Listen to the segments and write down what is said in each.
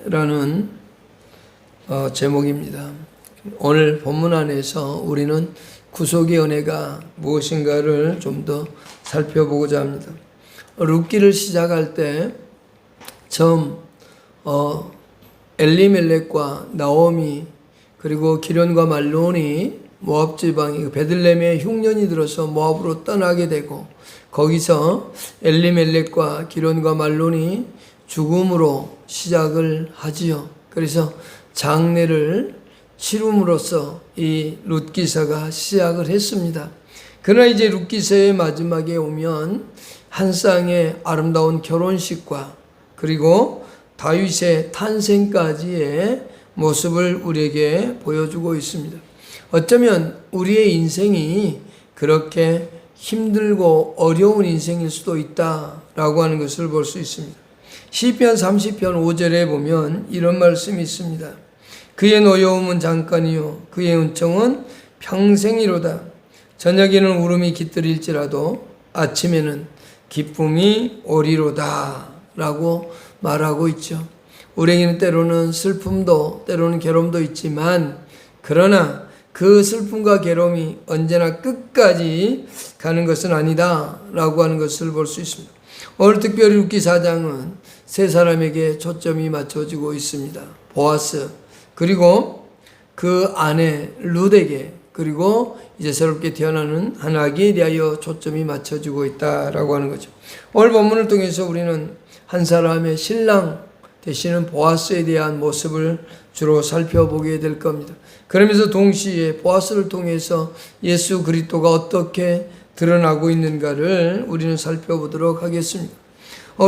은혜라는 제목입니다. 오늘 본문 안에서 우리는 구속의 은혜가 무엇인가를 좀 더 살펴보고자 합니다. 룻기를 시작할 때 처음 엘리멜렉과 나오미 그리고 기련과 말론이 모압 지방이 베들레헴에 흉년이 들어서 모압으로 떠나게 되고 거기서 엘리멜렉과 기련과 말론이 죽음으로 시작을 하지요. 그래서 장례를 치rum으로써 이 룻기서가 시작을 했습니다. 그러나 이제 룻기서의 마지막에 오면 한 쌍의 아름다운 결혼식과 그리고 다윗의 탄생까지의 모습을 우리에게 보여주고 있습니다. 어쩌면 우리의 인생이 그렇게 힘들고 어려운 인생일 수도 있다라고 하는 것을 볼 수 있습니다. 시편 30편 5절에 보면 이런 말씀이 있습니다. 그의 노여움은 잠깐이요 그의 은총은 평생이로다. 저녁에는 울음이 깃들일지라도 아침에는 기쁨이 오리로다 라고 말하고 있죠. 우리에게는 때로는 슬픔도 때로는 괴로움도 있지만 그러나 그 슬픔과 괴로움이 언제나 끝까지 가는 것은 아니다 라고 하는 것을 볼 수 있습니다. 오늘 특별히 룻기 4장은 세 사람에게 초점이 맞춰지고 있습니다. 보아스 그리고 그 아내 룻에게 그리고 이제 새롭게 태어나는 한 아기에 대하여 초점이 맞춰지고 있다라고 하는 거죠. 오늘 본문을 통해서 우리는 한 사람의 신랑 되시는 보아스에 대한 모습을 주로 살펴보게 될 겁니다. 그러면서 동시에 보아스를 통해서 예수 그리스도가 어떻게 드러나고 있는가를 우리는 살펴보도록 하겠습니다.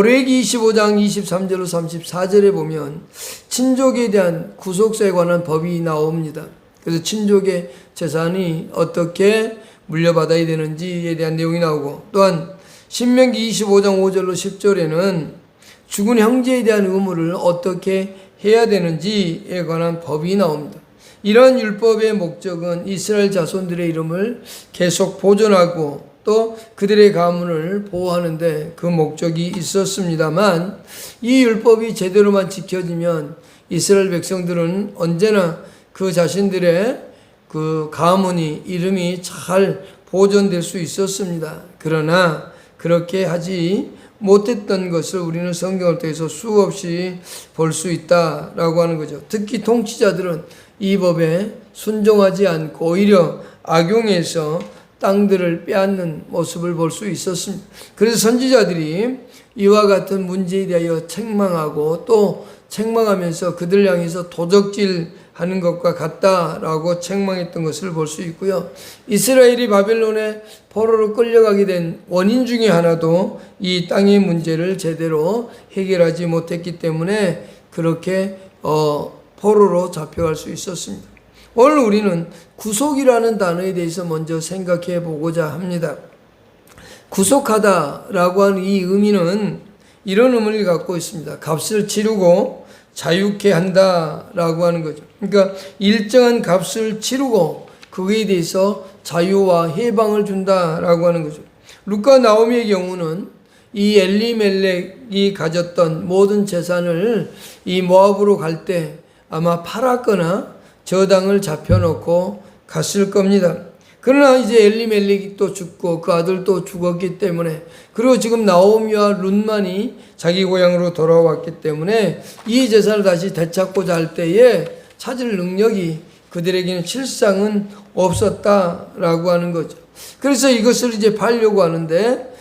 레위기 25장 23절로 34절에 보면 친족에 대한 구속사에 관한 법이 나옵니다. 그래서 친족의 재산이 어떻게 물려받아야 되는지에 대한 내용이 나오고 또한 신명기 25장 5절로 10절에는 죽은 형제에 대한 의무를 어떻게 해야 되는지에 관한 법이 나옵니다. 이런 율법의 목적은 이스라엘 자손들의 이름을 계속 보존하고 또 그들의 가문을 보호하는데 그 목적이 있었습니다만 이 율법이 제대로만 지켜지면 이스라엘 백성들은 언제나 그 자신들의 그 가문이 이름이 잘 보존될 수 있었습니다. 그러나 그렇게 하지 못했던 것을 우리는 성경을 통해서 수없이 볼 수 있다라고 하는 거죠. 특히 통치자들은 이 법에 순종하지 않고 오히려 악용해서 땅들을 빼앗는 모습을 볼 수 있었습니다. 그래서 선지자들이 이와 같은 문제에 대하여 책망하고 또 책망하면서 그들 향해서 도적질하는 것과 같다라고 책망했던 것을 볼 수 있고요. 이스라엘이 바벨론의 포로로 끌려가게 된 원인 중에 하나도 이 땅의 문제를 제대로 해결하지 못했기 때문에 그렇게 포로로 잡혀갈 수 있었습니다. 오늘 우리는 구속이라는 단어에 대해서 먼저 생각해 보고자 합니다. 구속하다라고 하는 이 의미는 이런 의미를 갖고 있습니다. 값을 치르고 자유케 한다라고 하는 거죠. 그러니까 일정한 값을 치르고 그거에 대해서 자유와 해방을 준다라고 하는 거죠. 룻과 나오미의 경우는 이 엘리멜렉이 가졌던 모든 재산을 이 모압으로 갈 때 아마 팔았거나 저당을 잡혀놓고 갔을 겁니다. 그러나 이제 엘리멜렉이 또 죽고 그 아들도 죽었기 때문에 그리고 지금 나오미와 룻만이 자기 고향으로 돌아왔기 때문에 이 재산을 다시 되찾고자 할 때에 찾을 능력이 그들에게는 실상은 없었다라고 하는 거죠. 그래서 이것을 이제 팔려고 하는데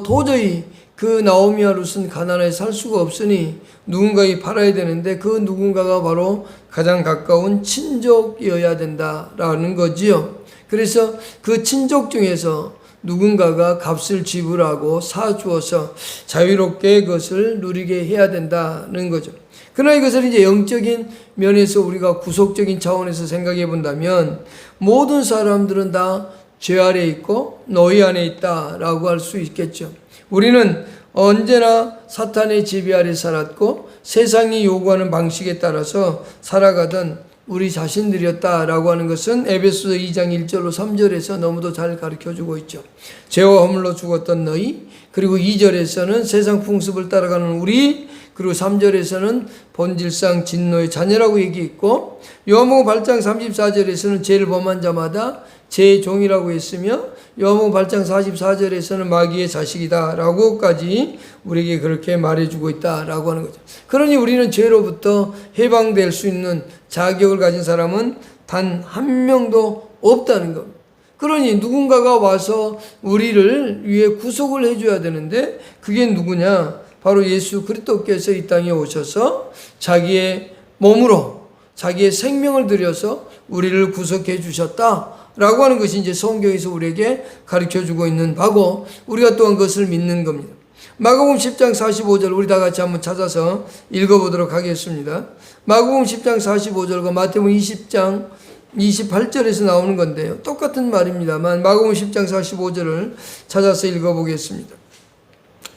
도저히 그 나오미와 룻은 가나안에 살 수가 없으니 누군가에 팔아야 되는데 그 누군가가 바로 가장 가까운 친족이어야 된다라는 거지요. 그래서 그 친족 중에서 누군가가 값을 지불하고 사주어서 자유롭게 그것을 누리게 해야 된다는 거죠. 그러나 이것을 이제 영적인 면에서 우리가 구속적인 차원에서 생각해 본다면 모든 사람들은 다 죄 아래 있고 노예 안에 있다라고 할 수 있겠죠. 우리는 언제나 사탄의 지배 아래 살았고 세상이 요구하는 방식에 따라서 살아가던 우리 자신들이었다라고 하는 것은 에베소서 2장 1절로 3절에서 너무도 잘 가르쳐주고 있죠. 죄와 허물로 죽었던 너희, 그리고 2절에서는 세상 풍습을 따라가는 우리, 그리고 3절에서는 본질상 진노의 자녀라고 얘기했고, 요한복음 8장 34절에서는 죄를 범한 자마다 죄의 종이라고 했으며, 요한복음 8장 44절에서는 마귀의 자식이다 라고까지 우리에게 그렇게 말해주고 있다라고 하는 거죠. 그러니 우리는 죄로부터 해방될 수 있는 자격을 가진 사람은 단 한 명도 없다는 겁니다. 그러니 누군가가 와서 우리를 위해 구속을 해줘야 되는데, 그게 누구냐? 바로 예수 그리스도께서 이 땅에 오셔서 자기의 몸으로 자기의 생명을 들여서 우리를 구속해 주셨다라고 하는 것이 이제 성경에서 우리에게 가르쳐주고 있는 바고, 우리가 또한 그것을 믿는 겁니다. 마가복음 10장 45절 우리 다 같이 한번 찾아서 읽어보도록 하겠습니다. 마가복음 10장 45절과 마태복음 20장 28절에서 나오는 건데요, 똑같은 말입니다만 마가복음 10장 45절을 찾아서 읽어보겠습니다.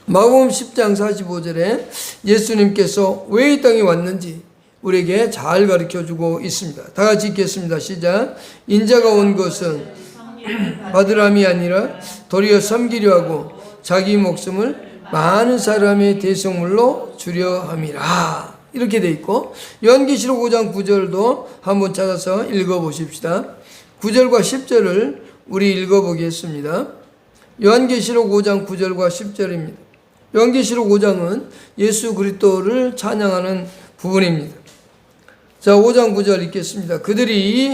마가복음 10장 45절에 예수님께서 왜 이 땅에 왔는지 우리에게 잘 가르쳐주고 있습니다. 다 같이 읽겠습니다. 시작. 인자가 온 것은 받으람이 아니라 도리어 섬기려 하고 자기 목숨을 많은 사람의 대속물로 주려 함이라. 이렇게 돼 있고, 요한계시록 5장 9절도 한번 찾아서 읽어보십시다. 9절과 10절을 우리 읽어보겠습니다. 요한계시록 5장 9절과 10절입니다. 요한계시록 5장은 예수 그리스도를 찬양하는 부분입니다. 자, 5장 9절 읽겠습니다.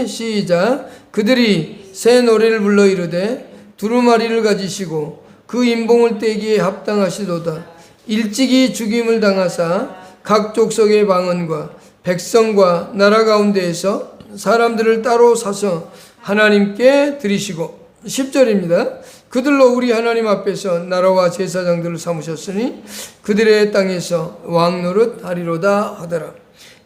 시작. 그들이 새 노래를 불러 이르되 두루마리를 가지시고 그 인봉을 떼기에 합당하시도다. 일찍이 죽임을 당하사 각 족속의 방언과 백성과 나라 가운데에서 사람들을 따로 사서 하나님께 드리시고, 10절입니다. 그들로 우리 하나님 앞에서 나라와 제사장들을 삼으셨으니 그들의 땅에서 왕노릇 하리로다 하더라.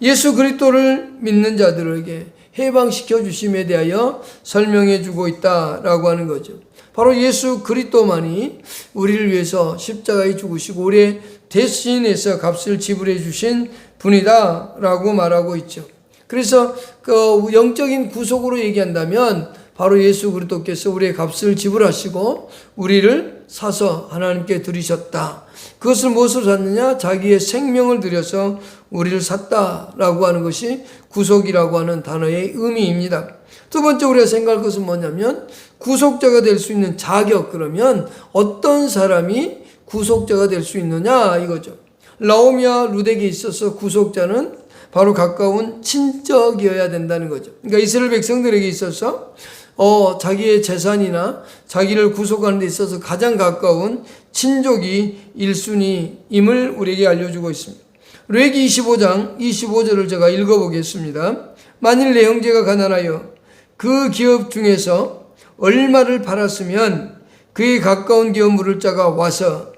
예수 그리스도를 믿는 자들에게 해방시켜 주심에 대하여 설명해 주고 있다라고 하는 거죠. 바로 예수 그리스도만이 우리를 위해서 십자가에 죽으시고 우리의 대신해서 값을 지불해 주신 분이다라고 말하고 있죠. 그래서 그 영적인 구속으로 얘기한다면 바로 예수 그리스도께서 우리의 값을 지불하시고 우리를 사서 하나님께 드리셨다. 그것을 무엇으로 샀느냐? 자기의 생명을 들여서 우리를 샀다라고 하는 것이 구속이라고 하는 단어의 의미입니다. 두 번째 우리가 생각할 것은 뭐냐면, 구속자가 될 수 있는 자격, 그러면 어떤 사람이 구속자가 될 수 있느냐 이거죠. 나오미와 룻에게 있어서 구속자는 바로 가까운 친척이어야 된다는 거죠. 그러니까 이스라엘 백성들에게 있어서 자기의 재산이나 자기를 구속하는 데 있어서 가장 가까운 친족이 1순위임을 우리에게 알려주고 있습니다. 레위기 25장 25절을 제가 읽어보겠습니다. 만일 내 형제가 가난하여 그 기업 중에서 얼마를 팔았으면 그의 가까운 기업 물을 자가 와서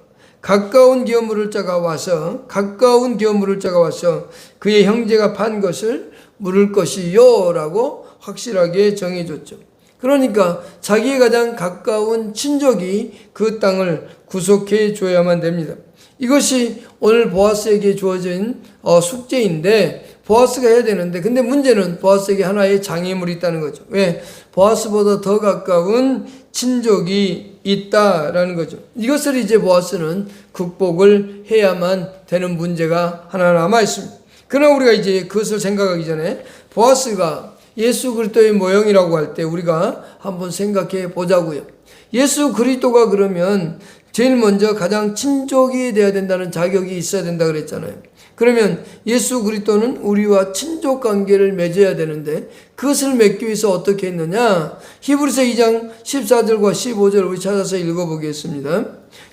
그의 형제가 판 것을 물을 것이요 라고 확실하게 정해줬죠. 그러니까 자기의 가장 가까운 친족이 그 땅을 구속해 줘야만 됩니다. 이것이 오늘 보아스에게 주어진 숙제인데, 보아스가 해야 되는데, 근데 문제는 보아스에게 하나의 장애물이 있다는 거죠. 왜? 보아스보다 더 가까운 친족이 있다라는 거죠. 이것을 이제 보아스는 극복을 해야만 되는 문제가 하나 남아 있습니다. 그러나 우리가 이제 그것을 생각하기 전에 보아스가 예수 그리스도의 모형이라고 할 때 우리가 한번 생각해 보자고요. 예수 그리스도가 그러면 제일 먼저 가장 친족이 되어야 된다는 자격이 있어야 된다 그랬잖아요. 그러면 예수 그리스도는 우리와 친족 관계를 맺어야 되는데, 그것을 맺기 위해서 어떻게 했느냐? 히브리서 2장 14절과 15절 우리 찾아서 읽어보겠습니다.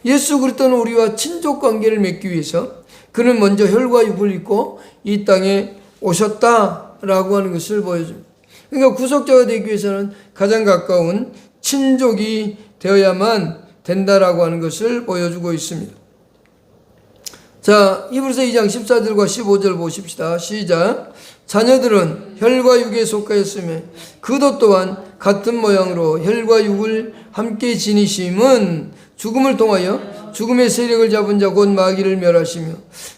예수 그리스도는 우리와 친족 관계를 맺기 위해서 그는 먼저 혈과 육을 입고 이 땅에 오셨다라고 하는 것을 보여줍니다. 그러니까 구속자가 되기 위해서는 가장 가까운 친족이 되어야만 된다라고 하는 것을 보여주고 있습니다. 자, 히브리서 2장 14절과 15절 보십시다. 시작. 자녀들은 혈과 육에 속하였으며 그도 또한 같은 모양으로 혈과 육을 함께 지니심은 죽음을 통하여 죽음의 세력을 잡은 자 곧 마귀를 멸하시며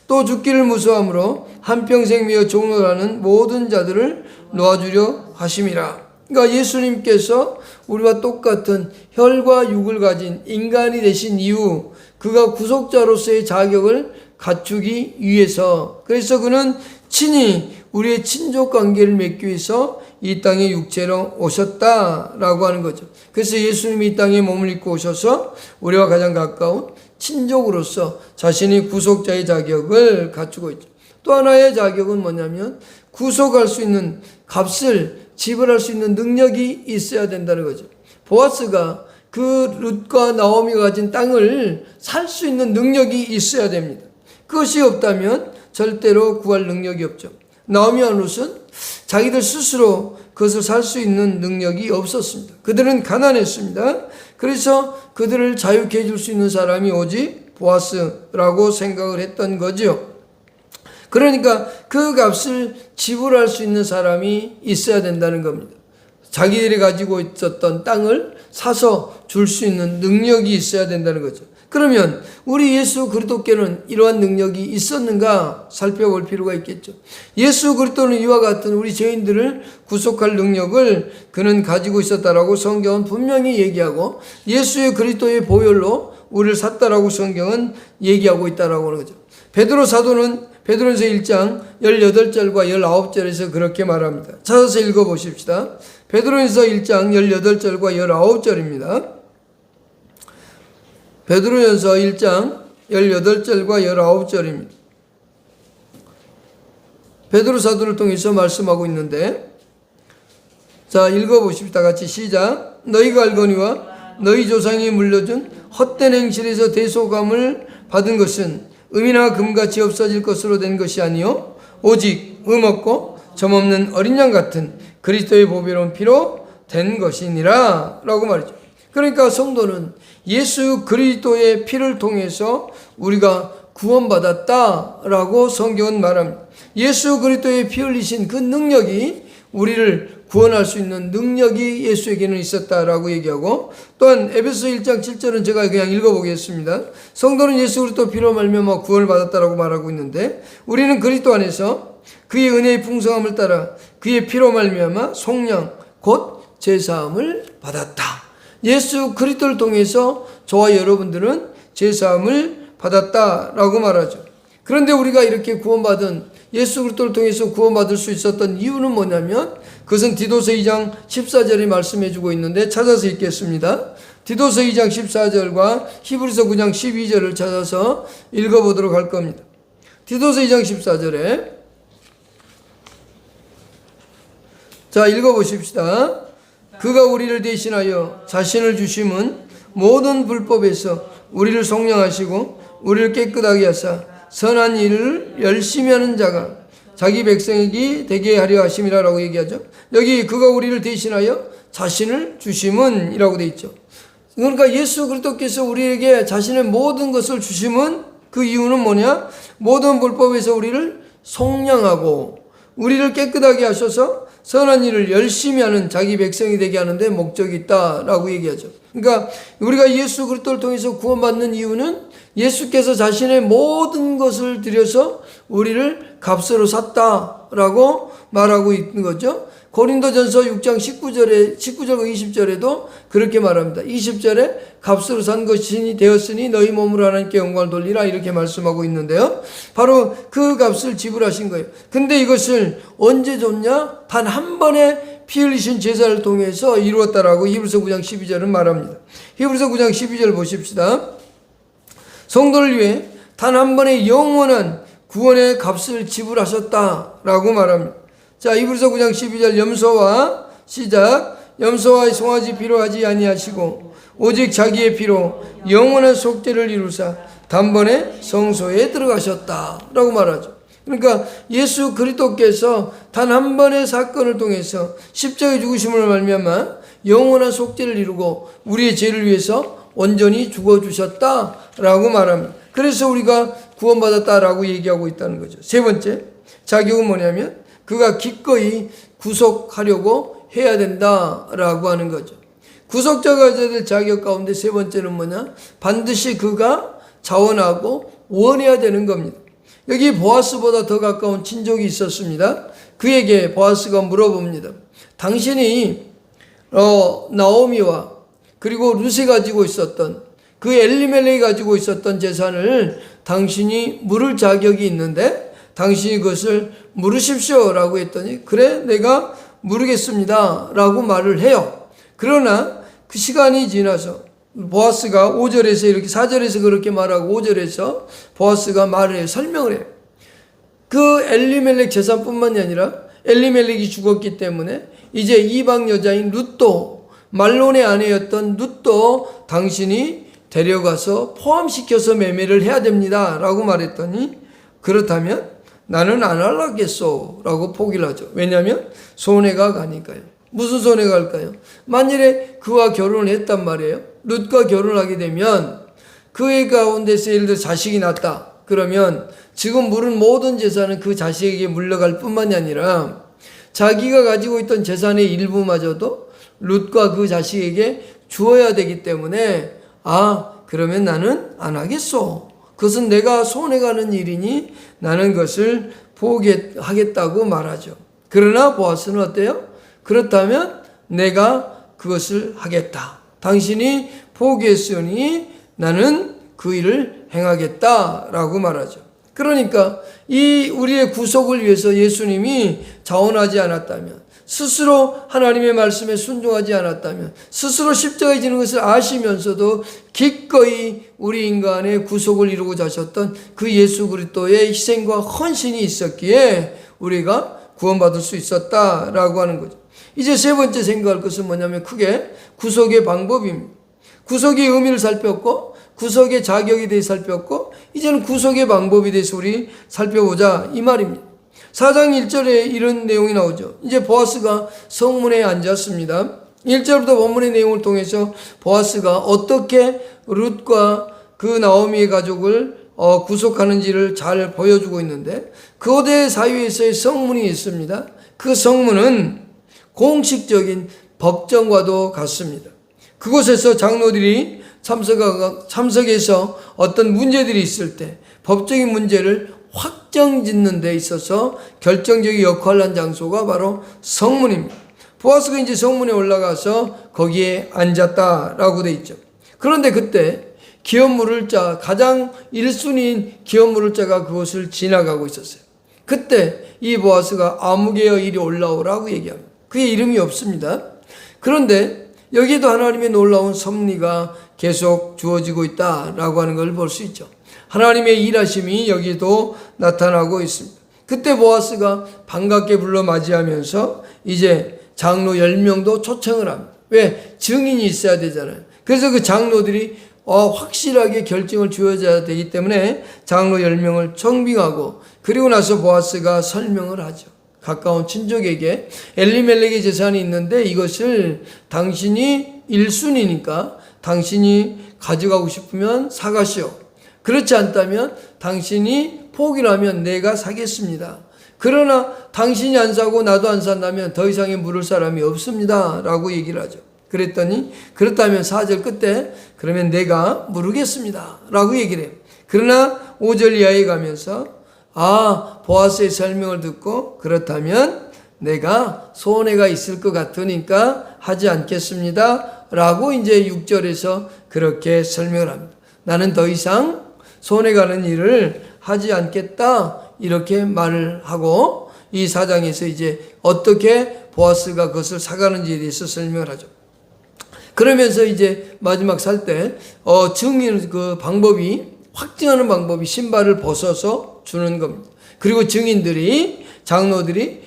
또 죽기를 무서워함으로 한평생 미어 종노하는 모든 자들을 놓아주려 하심이라. 그러니까 예수님께서 우리와 똑같은 혈과 육을 가진 인간이 되신 이후 그가 구속자로서의 자격을 갖추기 위해서, 그래서 그는 친히 우리의 친족 관계를 맺기 위해서 이 땅에 육체로 오셨다라고 하는 거죠. 그래서 예수님이 이 땅에 몸을 입고 오셔서 우리와 가장 가까운 친족으로서 자신이 구속자의 자격을 갖추고 있죠. 또 하나의 자격은 뭐냐면 구속할 수 있는 값을 지불할 수 있는 능력이 있어야 된다는 거죠. 보아스가 그 룻과 나오미가 가진 땅을 살 수 있는 능력이 있어야 됩니다. 그것이 없다면 절대로 구할 능력이 없죠. 나오미와 룻은 자기들 스스로 그것을 살 수 있는 능력이 없었습니다. 그들은 가난했습니다. 그래서 그들을 자유케 해줄 수 있는 사람이 오직 보아스라고 생각을 했던 거죠. 그러니까 그 값을 지불할 수 있는 사람이 있어야 된다는 겁니다. 자기들이 가지고 있었던 땅을 사서 줄 수 있는 능력이 있어야 된다는 거죠. 그러면 우리 예수 그리스도께는 이러한 능력이 있었는가 살펴볼 필요가 있겠죠. 예수 그리스도는 이와 같은 우리 죄인들을 구속할 능력을 그는 가지고 있었다라고 성경은 분명히 얘기하고, 예수의 그리스도의 보혈로 우리를 샀다라고 성경은 얘기하고 있다라고 하는 거죠. 베드로 사도는 베드로전서 1장 18절과 19절에서 그렇게 말합니다. 찾아서 읽어보십시다. 베드로전서 1장 18절과 19절입니다. 베드로전서 1장 18절과 19절입니다. 베드로 사도를 통해서 말씀하고 있는데, 자 읽어보십시다. 같이 시작. 너희가 알거니와 너희 조상이 물려준 헛된 행실에서 대속함을 받은 것은 금이나 금같이 없어질 것으로 된 것이 아니요 오직 없고 점없는 어린 양 같은 그리스도의 보배로운 피로 된 것이니라 라고 말이죠. 그러니까 성도는 예수 그리스도의 피를 통해서 우리가 구원받았다라고 성경은 말합니다. 예수 그리스도의 피 흘리신 그 능력이 우리를 구원할 수 있는 능력이 예수에게는 있었다라고 얘기하고, 또한 에베소 1장 7절은 제가 그냥 읽어보겠습니다. 성도는 예수 그리스도 피로 말미암아 구원을 받았다라고 말하고 있는데, 우리는 그리스도 안에서 그의 은혜의 풍성함을 따라 그의 피로 말미암아 속량 곧 제사함을 받았다. 예수 그리스도를 통해서 저와 여러분들은 제사함을 받았다라고 말하죠. 그런데 우리가 이렇게 구원받은 예수 그리스도를 통해서 구원받을 수 있었던 이유는 뭐냐면, 그것은 디도서 2장 14절이 말씀해주고 있는데 찾아서 읽겠습니다. 디도서 2장 14절과 히브리서 9장 12절을 찾아서 읽어보도록 할 겁니다. 디도서 2장 14절에 자 읽어보십시다. 그가 우리를 대신하여 자신을 주심은 모든 불법에서 우리를 속량하시고 우리를 깨끗하게 하사 선한 일을 열심히 하는 자가 자기 백성에게 되게 하려 하심이라고 얘기하죠. 여기 그가 우리를 대신하여 자신을 주심은 이라고 되어 있죠. 그러니까 예수 그리스도께서 우리에게 자신의 모든 것을 주심은 그 이유는 뭐냐? 모든 불법에서 우리를 속량하고 우리를 깨끗하게 하셔서 선한 일을 열심히 하는 자기 백성이 되게 하는데 목적이 있다라고 얘기하죠. 그러니까 우리가 예수 그리스도를 통해서 구원받는 이유는 예수께서 자신의 모든 것을 들여서 우리를 값으로 샀다라고 말하고 있는 거죠. 고린도전서 6장 19절과 20절에도 그렇게 말합니다. 20절에 값으로 산 것이 되었으니 너희 몸으로 하나님께 영광을 돌리라 이렇게 말씀하고 있는데요. 바로 그 값을 지불하신 거예요. 근데 이것을 언제 줬냐? 단 한 번에 피 흘리신 제사를 통해서 이루었다라고 히브리서 9장 12절은 말합니다. 히브리서 9장 12절 보십시다. 성도를 위해 단 한 번의 영원한 구원의 값을 지불하셨다라고 말합니다. 자, 히브리서 9장 12절 염소와 시작. 염소와 송아지 피로 하지 아니하시고 오직 자기의 피로 영원한 속죄를 이루사 단번에 성소에 들어가셨다라고 말하죠. 그러니까 예수 그리스도께서 단 한 번의 사건을 통해서 십자가의 죽으심을 말미암아 영원한 속죄를 이루고 우리의 죄를 위해서 온전히 죽어주셨다라고 말합니다. 그래서 우리가 구원받았다라고 얘기하고 있다는 거죠. 세 번째 자격은 뭐냐면 그가 기꺼이 구속하려고 해야 된다라고 하는 거죠. 구속자가 가져야 될 자격 가운데 세 번째는 뭐냐? 반드시 그가 자원하고 원해야 되는 겁니다. 여기 보아스보다 더 가까운 친족이 있었습니다. 그에게 보아스가 물어봅니다. 당신이 나오미와 그리고 룻이 가지고 있었던 그 엘리멜렉이 가지고 있었던 재산을 당신이 물을 자격이 있는데 당신이 그것을 물으십시오 라고 했더니 그래 내가 물으겠습니다 라고 말을 해요. 그러나 그 시간이 지나서 보아스가 5절에서 이렇게 4절에서 그렇게 말하고 5절에서 보아스가 말을 해요. 설명을 해요. 그 엘리멜렉 재산뿐만이 아니라 엘리멜렉이 죽었기 때문에 이제 이방 여자인 룻도 말론의 아내였던 룻도 당신이 데려가서 포함시켜서 매매를 해야 됩니다 라고 말했더니 그렇다면 나는 안 할라겠소 라고 포기를 하죠. 왜냐하면 손해가 가니까요. 무슨 손해가 갈까요? 만일에 그와 결혼을 했단 말이에요. 룻과 결혼하게 되면 그의 가운데서 예를 들어 자식이 났다. 그러면 지금 물은 모든 재산은 그 자식에게 물러갈 뿐만이 아니라 자기가 가지고 있던 재산의 일부마저도 룻과 그 자식에게 주어야 되기 때문에 그러면 나는 안 하겠소. 그것은 내가 손해가는 일이니 나는 그것을 포기하겠다고 말하죠. 그러나 보아스는 어때요? 그렇다면 내가 그것을 하겠다. 당신이 포기했으니 나는 그 일을 행하겠다라고 말하죠. 그러니까 이 우리의 구속을 위해서 예수님이 자원하지 않았다면, 스스로 하나님의 말씀에 순종하지 않았다면, 스스로 십자가에 지는 것을 아시면서도 기꺼이 우리 인간의 구속을 이루고자 하셨던 그 예수 그리스도의 희생과 헌신이 있었기에 우리가 구원받을 수 있었다라고 하는 거죠. 이제 세 번째 생각할 것은 뭐냐면 크게 구속의 방법입니다. 구속의 의미를 살폈고 구속의 자격에 대해서 살폈고 이제는 구속의 방법에 대해서 우리 살펴보자 이 말입니다. 4장 1절에 이런 내용이 나오죠. 이제 보아스가 성문에 앉았습니다. 1절부터 본문의 내용을 통해서 보아스가 어떻게 룻과 그 나오미의 가족을 구속하는지를 잘 보여주고 있는데 거대 사유에서의 성문이 있습니다. 그 성문은 공식적인 법정과도 같습니다. 그곳에서 장로들이 참석해서 어떤 문제들이 있을 때 법적인 문제를 확정짓는 데 있어서 결정적인 역할을 한 장소가 바로 성문입니다. 보아스가 이제 성문에 올라가서 거기에 앉았다라고 돼 있죠. 그런데 그때 기업 물을 자, 가장 1순위인 기업 물을 자가 그것을 지나가고 있었어요. 그때 이 보아스가 아무개여 이리 올라오라고 얘기합니다. 그의 이름이 없습니다. 그런데 여기에도 하나님의 놀라운 섭리가 계속 주어지고 있다라고 하는 걸 볼 수 있죠. 하나님의 일하심이 여기도 나타나고 있습니다. 그때 보아스가 반갑게 불러 맞이하면서 이제 장로 10명도 초청을 합니다. 왜? 증인이 있어야 되잖아요. 그래서 그 장로들이 확실하게 결정을 주어져야 되기 때문에 장로 10명을 청빙하고 그리고 나서 보아스가 설명을 하죠. 가까운 친족에게 엘리멜렉의 재산이 있는데 이것을 당신이 1순위니까 당신이 가져가고 싶으면 사가시오. 그렇지 않다면 당신이 포기를 하면 내가 사겠습니다. 그러나 당신이 안 사고 나도 안 산다면 더 이상의 물을 사람이 없습니다 라고 얘기를 하죠. 그랬더니 그렇다면 4절 끝에 그러면 내가 물으겠습니다 라고 얘기를 해요. 그러나 5절 이하에 가면서 보아스의 설명을 듣고 그렇다면 내가 손해가 있을 것 같으니까 하지 않겠습니다 라고 이제 6절에서 그렇게 설명을 합니다. 나는 더 이상 손해가는 일을 하지 않겠다 이렇게 말을 하고 이 4장에서 이제 어떻게 보아스가 그것을 사가는지에 대해서 설명을 하죠. 그러면서 이제 마지막 살 때 증인 그 방법이 확증하는 방법이 신발을 벗어서 주는 겁니다. 그리고 증인들이 장로들이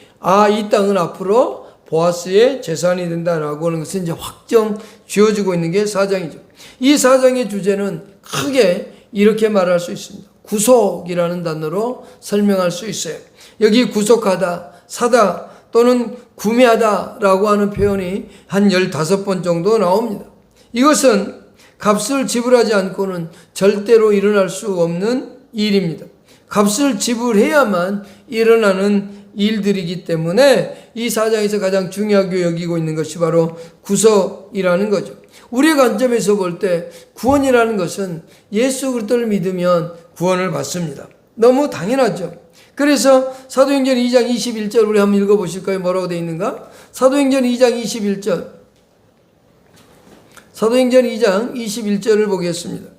이 땅은 앞으로 보아스의 재산이 된다라고 하는 것은 이제 확정 지어지고 있는 게 4장이죠. 이 4장의 주제는 크게 이렇게 말할 수 있습니다. 구속이라는 단어로 설명할 수 있어요. 여기 구속하다, 사다 또는 구매하다라고 하는 표현이 한 15번 정도 나옵니다. 이것은 값을 지불하지 않고는 절대로 일어날 수 없는 일입니다. 값을 지불해야만 일어나는 일들이기 때문에 이 4장에서 가장 중요하게 여기고 있는 것이 바로 구속이라는 거죠. 우리의 관점에서 볼 때 구원이라는 것은 예수 그리스도를 믿으면 구원을 받습니다. 너무 당연하죠. 그래서 사도행전 2장 21절 우리 한번 읽어보실까요? 뭐라고 되어 있는가? 사도행전 2장 21절 사도행전 2장 21절을 보겠습니다.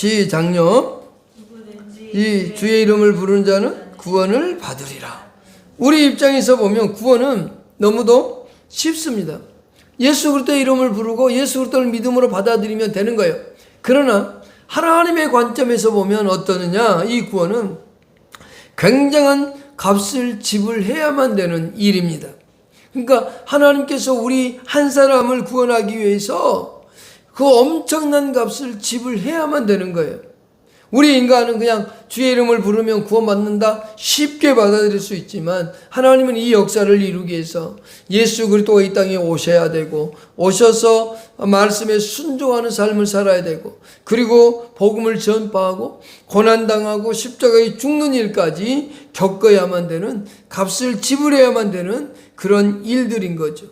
시작요. 이 주의 이름을 부르는 자는 구원을 받으리라. 우리 입장에서 보면 구원은 너무도 쉽습니다. 예수 그리스도의 이름을 부르고 예수 그리스도를 믿음으로 받아들이면 되는 거예요. 그러나 하나님의 관점에서 보면 어떠느냐? 이 구원은 굉장한 값을 지불해야만 되는 일입니다. 그러니까 하나님께서 우리 한 사람을 구원하기 위해서 그 엄청난 값을 지불해야만 되는 거예요. 우리 인간은 그냥 주의 이름을 부르면 구원받는다 쉽게 받아들일 수 있지만 하나님은 이 역사를 이루기 위해서 예수 그리스도가 이 땅에 오셔야 되고 오셔서 말씀에 순종하는 삶을 살아야 되고 그리고 복음을 전파하고 고난당하고 십자가에 죽는 일까지 겪어야만 되는 값을 지불해야만 되는 그런 일들인 거죠.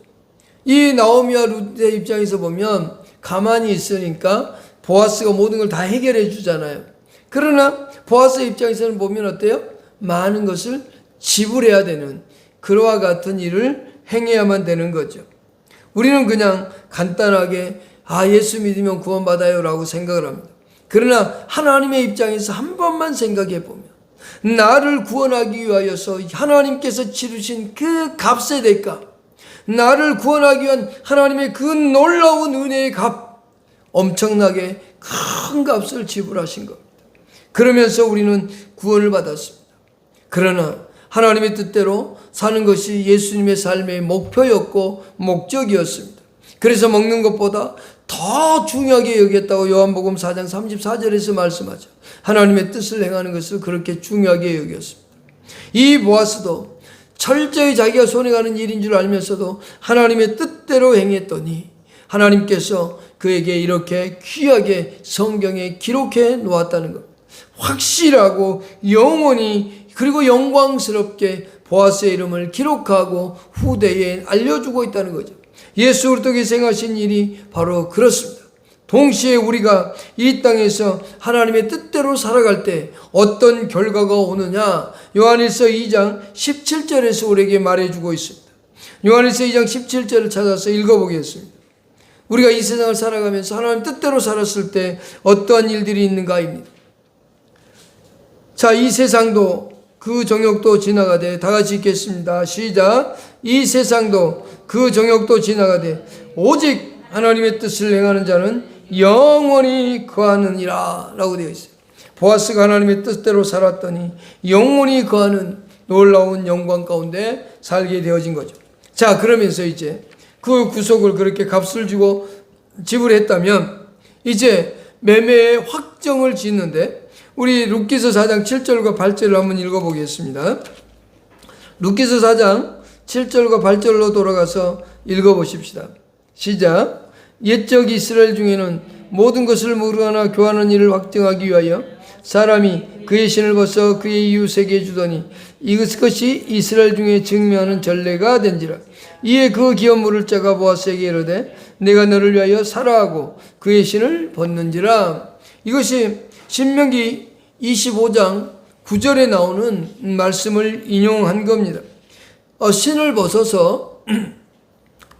이 나오미와 룻의 입장에서 보면 가만히 있으니까 보아스가 모든 걸 다 해결해 주잖아요. 그러나 보아스 입장에서는 보면 어때요? 많은 것을 지불해야 되는 그와 같은 일을 행해야만 되는 거죠. 우리는 그냥 간단하게 예수 믿으면 구원받아요 라고 생각을 합니다. 그러나 하나님의 입장에서 한 번만 생각해 보면 나를 구원하기 위하여서 하나님께서 치르신 그 값의 대가, 나를 구원하기 위한 하나님의 그 놀라운 은혜의 값, 엄청나게 큰 값을 지불하신 겁니다. 그러면서 우리는 구원을 받았습니다. 그러나 하나님의 뜻대로 사는 것이 예수님의 삶의 목표였고 목적이었습니다. 그래서 먹는 것보다 더 중요하게 여겼다고 요한복음 4장 34절에서 말씀하죠. 하나님의 뜻을 행하는 것을 그렇게 중요하게 여겼습니다. 이 보아스도 철저히 자기가 손해가는 일인 줄 알면서도 하나님의 뜻대로 행했더니 하나님께서 그에게 이렇게 귀하게 성경에 기록해 놓았다는 것. 확실하고 영원히 그리고 영광스럽게 보아스의 이름을 기록하고 후대에 알려주고 있다는 거죠. 예수 그리스도께서 행하신 일이 바로 그렇습니다. 동시에 우리가 이 땅에서 하나님의 뜻대로 살아갈 때 어떤 결과가 오느냐? 요한일서 2장 17절에서 우리에게 말해주고 있습니다. 요한일서 2장 17절을 찾아서 읽어보겠습니다. 우리가 이 세상을 살아가면서 하나님 뜻대로 살았을 때 어떠한 일들이 있는가입니다. 자, 이 세상도 그 정욕도 지나가되, 다 같이 읽겠습니다. 시작. 이 세상도 그 정욕도 지나가되 오직 하나님의 뜻을 행하는 자는 영원히 거하느니라 라고 되어 있어요. 보아스가 하나님의 뜻대로 살았더니 영원히 거하는 놀라운 영광 가운데 살게 되어진 거죠. 자, 그러면서 이제 그 구속을 그렇게 값을 주고 지불했다면 이제 매매의 확정을 짓는데 우리 룻기서 4장 7절과 8절을 한번 읽어보겠습니다. 룻기서 4장 7절과 8절로 돌아가서 읽어보십시다. 시작. 옛적 이스라엘 중에는 모든 것을 무르하나 교하는 일을 확정하기 위하여 사람이 그의 신을 벗어 그의 이웃에게 주더니 이것이 이스라엘 중에 증명하는 전례가 된지라. 이에 그 기업 물을 자가 보아스에게 이르되 내가 너를 위하여 살아하고 그의 신을 벗는지라. 이것이 신명기 25장 9절에 나오는 말씀을 인용한 겁니다. 신을 벗어서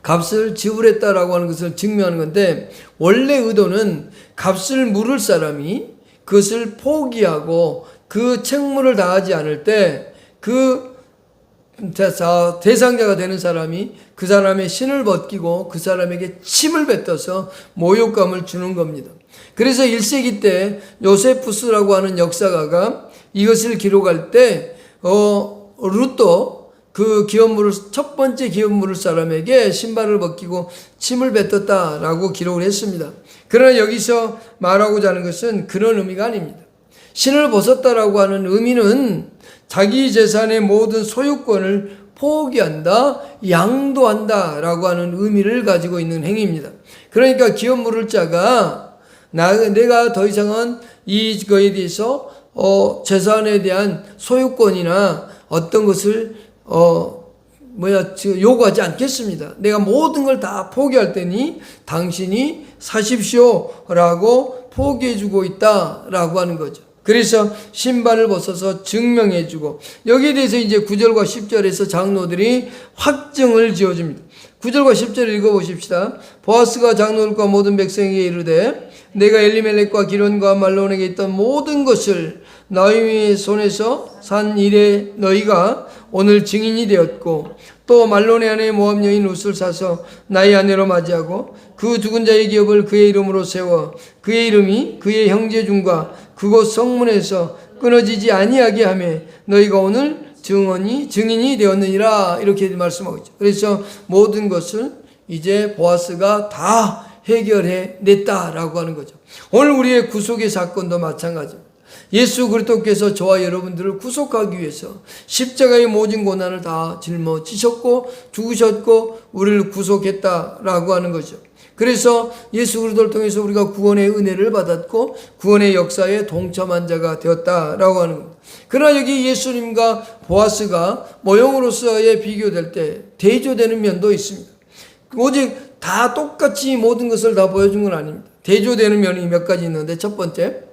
값을 지불했다라고 하는 것을 증명하는 건데 원래 의도는 값을 물을 사람이 그것을 포기하고 그 책무를 다하지 않을 때 그 대상자가 되는 사람이 그 사람의 신을 벗기고 그 사람에게 침을 뱉어서 모욕감을 주는 겁니다. 그래서 1세기 때 요세푸스라고 하는 역사가가 이것을 기록할 때 룻도 그 기업물을 첫 번째 기업물을 사람에게 신발을 벗기고 침을 뱉었다라고 기록을 했습니다. 그러나 여기서 말하고자 하는 것은 그런 의미가 아닙니다. 신을 벗었다라고 하는 의미는 자기 재산의 모든 소유권을 포기한다, 양도한다라고 하는 의미를 가지고 있는 행위입니다. 그러니까 기업 물을 자가 내가 더 이상은 이거에 대해서 재산에 대한 소유권이나 어떤 것을 요구하지 않겠습니다. 내가 모든 걸 다 포기할 테니 당신이 사십시오라고 포기해주고 있다라고 하는 거죠. 그래서 신발을 벗어서 증명해주고 여기에 대해서 이제 9절과 10절에서 장로들이 확증을 지어줍니다. 9절과 10절을 읽어보십시다. 보아스가 장로들과 모든 백성에게 이르되 내가 엘리멜렉과 기론과 말론에게 있던 모든 것을 나오미의 손에서 산 일에 너희가 오늘 증인이 되었고, 또 말론의 아내 모압 여인 룻을 사서 나의 아내로 맞이하고 그 죽은 자의 기업을 그의 이름으로 세워 그의 이름이 그의 형제 중과 그곳 성문에서 끊어지지 아니하게 하며 너희가 오늘 증인이 되었느니라. 이렇게 말씀하고 있죠. 그래서 모든 것을 이제 보아스가 다 해결해 냈다라고 하는 거죠. 오늘 우리의 구속의 사건도 마찬가지입니다. 예수 그리스도께서 저와 여러분들을 구속하기 위해서 십자가의 모든 고난을 다 짊어지셨고 죽으셨고 우리를 구속했다라고 하는 거죠. 그래서 예수 그리스도를 통해서 우리가 구원의 은혜를 받았고 구원의 역사에 동참한 자가 되었다라고 하는 겁니다. 그러나 여기 예수님과 보아스가 모형으로서의 비교될 때 대조되는 면도 있습니다. 오직 다 똑같이 모든 것을 다 보여준 건 아닙니다. 대조되는 면이 몇 가지 있는데, 첫 번째,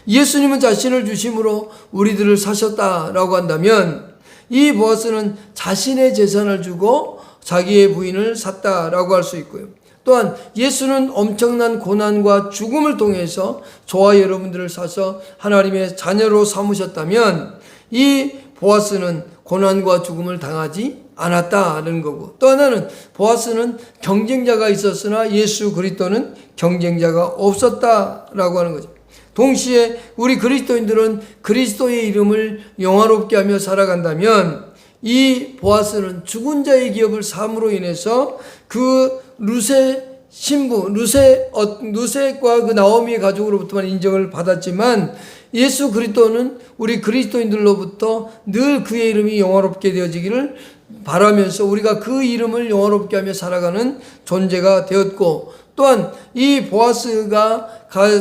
예수님은 자신을 주심으로 우리들을 사셨다라고 한다면 이 보아스는 자신의 재산을 주고 자기의 부인을 샀다라고 할 수 있고요. 또한 예수는 엄청난 고난과 죽음을 통해서 저와 여러분들을 사서 하나님의 자녀로 삼으셨다면 이 보아스는 고난과 죽음을 당하지 않았다는 거고, 또 하나는 보아스는 경쟁자가 있었으나 예수 그리스도는 경쟁자가 없었다라고 하는 거죠. 동시에 우리 그리스도인들은 그리스도의 이름을 영화롭게 하며 살아간다면 이 보아스는 죽은 자의 기업을 삼으로 인해서 그 룻의 신부 룻과 그 나오미의 가족으로부터만 인정을 받았지만 예수 그리스도는 우리 그리스도인들로부터 늘 그의 이름이 영화롭게 되어지기를 바라면서 우리가 그 이름을 영화롭게 하며 살아가는 존재가 되었고, 또한 이 보아스가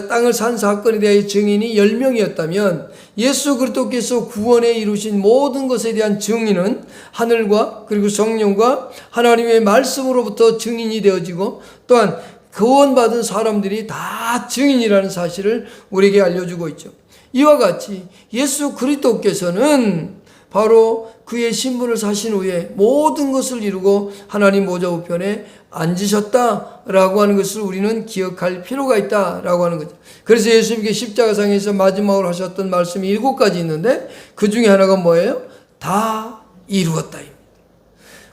땅을 산 사건에 대한 증인이 10명이었다면 예수 그리스도께서 구원에 이루신 모든 것에 대한 증인은 하늘과 그리고 성령과 하나님의 말씀으로부터 증인이 되어지고, 또한 구원받은 사람들이 다 증인이라는 사실을 우리에게 알려주고 있죠. 이와 같이 예수 그리스도께서는 바로 그의 신분을 사신 후에 모든 것을 이루고 하나님 보좌 우편에 앉으셨다라고 하는 것을 우리는 기억할 필요가 있다라고 하는 거죠. 그래서 예수님께 십자가상에서 마지막으로 하셨던 말씀이 7가지 있는데 그 중에 하나가 뭐예요? 다 이루었다입니다.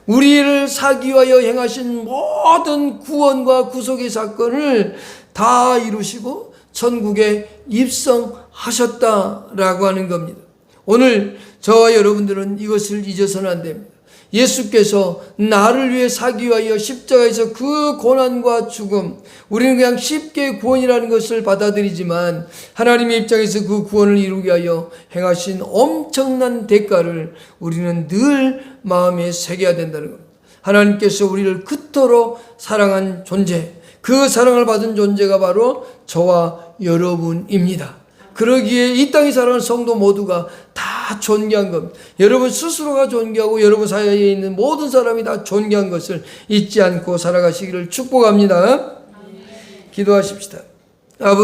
우리를 사기 위하여 행하신 모든 구원과 구속의 사건을 다 이루시고 천국에 입성하셨다라고 하는 겁니다. 오늘 저와 여러분들은 이것을 잊어서는 안 됩니다. 예수께서 나를 위해 사기 위하여 십자가에서 그 고난과 죽음, 우리는 그냥 쉽게 구원이라는 것을 받아들이지만 하나님의 입장에서 그 구원을 이루기 위하여 행하신 엄청난 대가를 우리는 늘 마음에 새겨야 된다는 겁니다. 하나님께서 우리를 그토록 사랑한 존재, 그 사랑을 받은 존재가 바로 저와 여러분입니다. 그러기에 이 땅에 살아가는 성도 모두가 다 존귀한 겁니다. 여러분 스스로가 존귀하고 여러분 사이에 있는 모든 사람이 다 존귀한 것을 잊지 않고 살아가시기를 축복합니다. 기도하십시다. 아버지